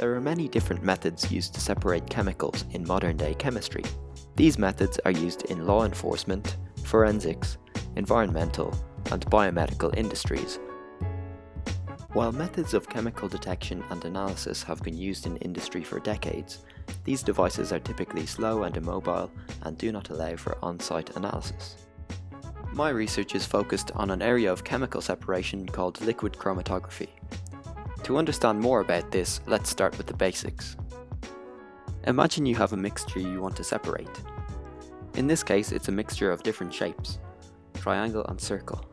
There are many different methods used to separate chemicals in modern-day chemistry. These methods are used in law enforcement, forensics, environmental, and biomedical industries. While methods of chemical detection and analysis have been used in industry for decades, these devices are typically slow and immobile and do not allow for on-site analysis. My research is focused on an area of chemical separation called liquid chromatography. To understand more about this, let's start with the basics. Imagine you have a mixture you want to separate. In this case, it's a mixture of different shapes, triangle and circle.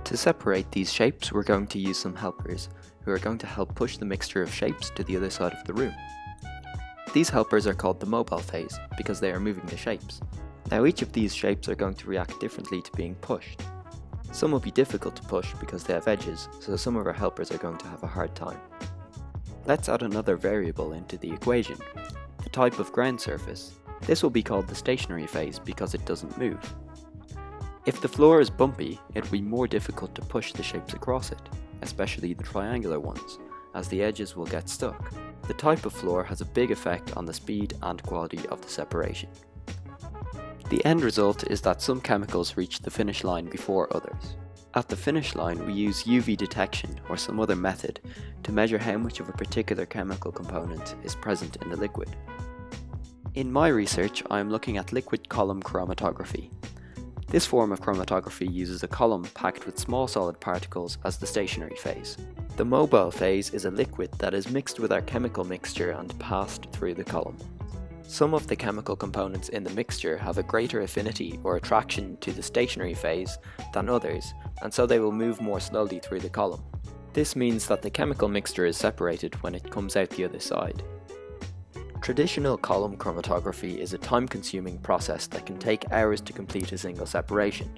To separate these shapes, we're going to use some helpers who are going to help push the mixture of shapes to the other side of the room. These helpers are called the mobile phase because they are moving the shapes. Now each of these shapes are going to react differently to being pushed. Some will be difficult to push because they have edges, so some of our helpers are going to have a hard time. Let's add another variable into the equation, the type of ground surface. This will be called the stationary phase because it doesn't move. If the floor is bumpy, it will be more difficult to push the shapes across it, especially the triangular ones, as the edges will get stuck. The type of floor has a big effect on the speed and quality of the separation. The end result is that some chemicals reach the finish line before others. At the finish line, we use UV detection or some other method to measure how much of a particular chemical component is present in the liquid. In my research, I am looking at liquid column chromatography. This form of chromatography uses a column packed with small solid particles as the stationary phase. The mobile phase is a liquid that is mixed with our chemical mixture and passed through the column. Some of the chemical components in the mixture have a greater affinity or attraction to the stationary phase than others, and so they will move more slowly through the column. This means that the chemical mixture is separated when it comes out the other side. Traditional column chromatography is a time-consuming process that can take hours to complete a single separation.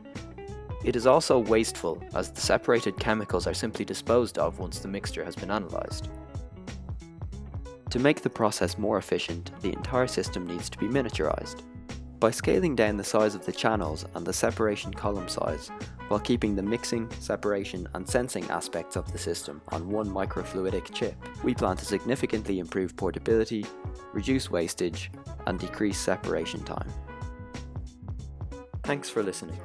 It is also wasteful, as the separated chemicals are simply disposed of once the mixture has been analysed. To make the process more efficient, the entire system needs to be miniaturized. By scaling down the size of the channels and the separation column size, while keeping the mixing, separation and sensing aspects of the system on one microfluidic chip, we plan to significantly improve portability, reduce wastage, and decrease separation time. Thanks for listening.